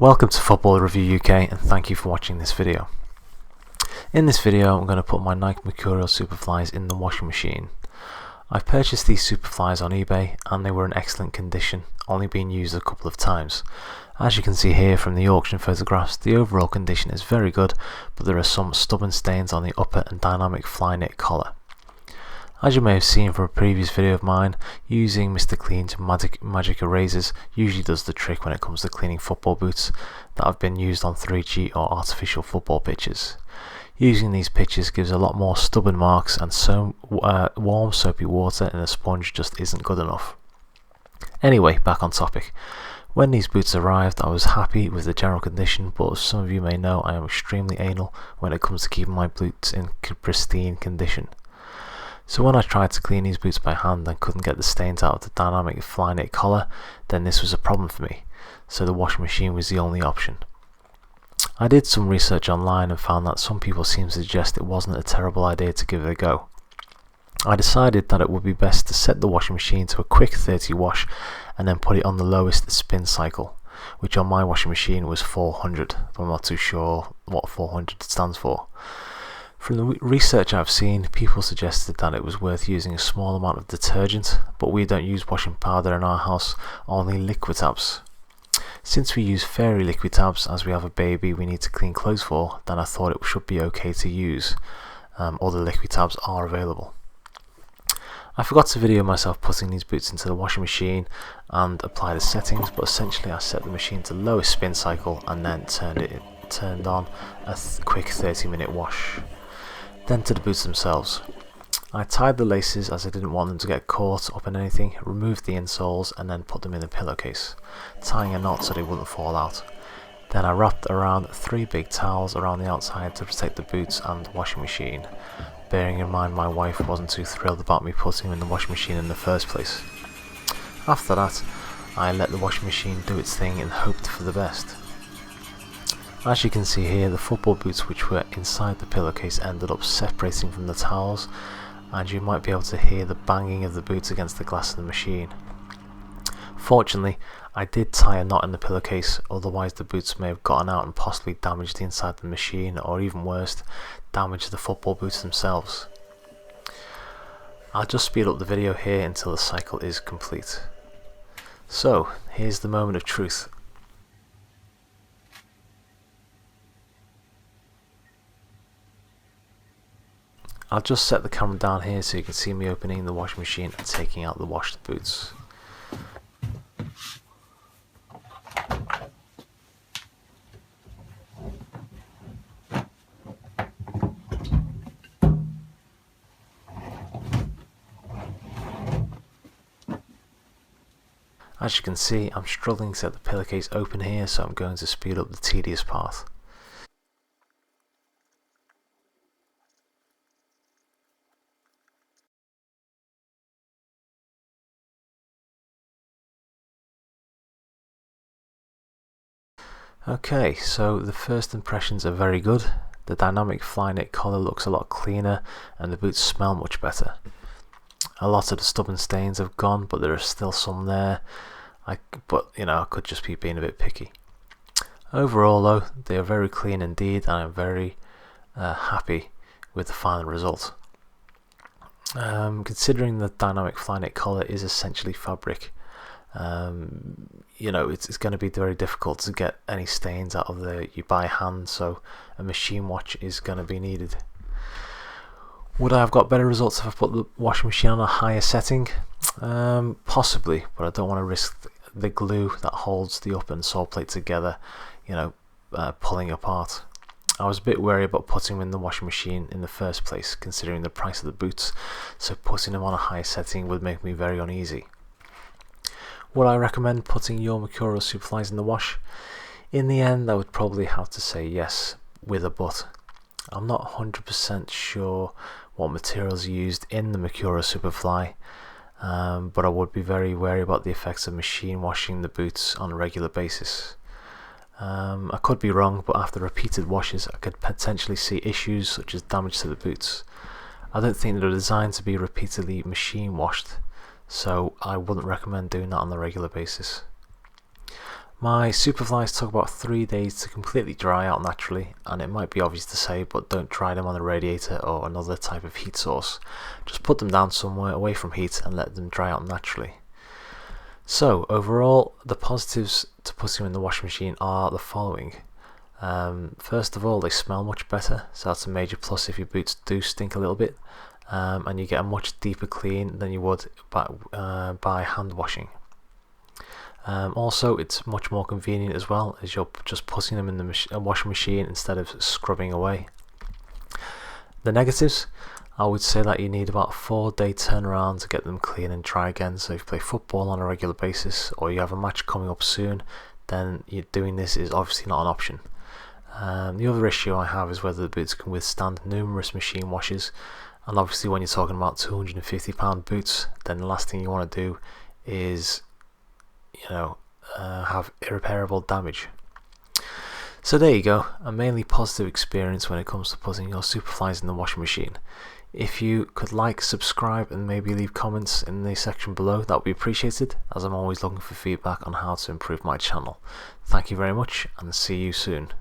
Welcome to Football Review UK and thank you for watching this video. In this video I'm going to put my Nike Mercurial Superflies in the washing machine. I've purchased these Superflies on eBay and they were in excellent condition, only being used a couple of times. As you can see here from the auction photographs, the overall condition is very good, but there are some stubborn stains on the upper and dynamic Flyknit collar. As you may have seen from a previous video of mine, using Mr. Clean's magic erasers usually does the trick when it comes to cleaning football boots that have been used on 3G or artificial football pitches. Using these pitches gives a lot more stubborn marks, and so warm soapy water in a sponge just isn't good enough. Anyway, back on topic. When these boots arrived, I was happy with the general condition, but as some of you may know, I am extremely anal when it comes to keeping my boots in pristine condition. So when I tried to clean these boots by hand and couldn't get the stains out of the dynamic Flyknit collar, then this was a problem for me, so the washing machine was the only option. I did some research online and found that some people seem to suggest it wasn't a terrible idea to give it a go. I decided that it would be best to set the washing machine to a quick 30 wash and then put it on the lowest spin cycle, which on my washing machine was 400. I'm not too sure what 400 stands for. From the research I've seen, people suggested that it was worth using a small amount of detergent, but we don't use washing powder in our house, only liquid tabs. Since we use fairy liquid tabs as we have a baby we need to clean clothes for, then I thought it should be okay to use. Other liquid tabs are available. I forgot to video myself putting these boots into the washing machine and apply the settings, but essentially I set the machine to lowest spin cycle and then turned on a quick 30-minute wash. Then to the boots themselves. I tied the laces as I didn't want them to get caught up in anything, removed the insoles and then put them in the pillowcase, tying a knot so they wouldn't fall out. Then I wrapped around 3 big towels around the outside to protect the boots and the washing machine, bearing in mind my wife wasn't too thrilled about me putting them in the washing machine in the first place. After that, I let the washing machine do its thing and hoped for the best. As you can see here, the football boots which were inside the pillowcase ended up separating from the towels, and you might be able to hear the banging of the boots against the glass of the machine. Fortunately, I did tie a knot in the pillowcase, otherwise the boots may have gotten out and possibly damaged the inside of the machine, or even worse, damaged the football boots themselves. I'll just speed up the video here until the cycle is complete. So, here's the moment of truth. I'll just set the camera down here so you can see me opening the washing machine and taking out the washed boots. As you can see, I'm struggling to get the pillowcase open here, so I'm going to speed up the tedious part. Okay, so the first impressions are very good. The dynamic Flyknit collar looks a lot cleaner and the boots smell much better. A lot of the stubborn stains have gone, but there are still some there. I could just be being a bit picky. Overall though, they are very clean indeed, and I'm very happy with the final result. Considering the dynamic Flyknit collar is essentially fabric, it's going to be very difficult to get any stains out of you by hand, so a machine wash is going to be needed. Would I have got better results if I put the washing machine on a higher setting? Possibly, but I don't want to risk the glue that holds the up and sole plate together, pulling apart. I was a bit wary about putting them in the washing machine in the first place, considering the price of the boots, so putting them on a higher setting would make me very uneasy. Would I recommend putting your Mercurial Superflies in the wash? In the end, I would probably have to say yes, with a but. I'm not 100% sure what materials are used in the Mercurial Superfly, but I would be very wary about the effects of machine washing the boots on a regular basis. I could be wrong, but after repeated washes I could potentially see issues such as damage to the boots. I don't think they're designed to be repeatedly machine washed, so I wouldn't recommend doing that on a regular basis. My Superflies took about 3 days to completely dry out naturally, and it might be obvious to say, but don't dry them on a radiator or another type of heat source. Just put them down somewhere away from heat and let them dry out naturally. So overall, the positives to putting them in the washing machine are the following. First of all, they smell much better, so that's a major plus if your boots do stink a little bit, and you get a much deeper clean than you would by hand washing. Also, it's much more convenient as well, as you're just putting them in the washing machine instead of scrubbing away. The negatives, I would say that you need about a 4-day turnaround to get them clean and dry again. So if you play football on a regular basis, or you have a match coming up soon, then doing this is obviously not an option. The other issue I have is whether the boots can withstand numerous machine washes, and obviously when you're talking about £250 boots, then the last thing you want to do is have irreparable damage. So there you go, a mainly positive experience when it comes to putting your Superflies in the washing machine. If you could like, subscribe, and maybe leave comments in the section below, that would be appreciated, as I'm always looking for feedback on how to improve my channel. Thank you very much, and see you soon.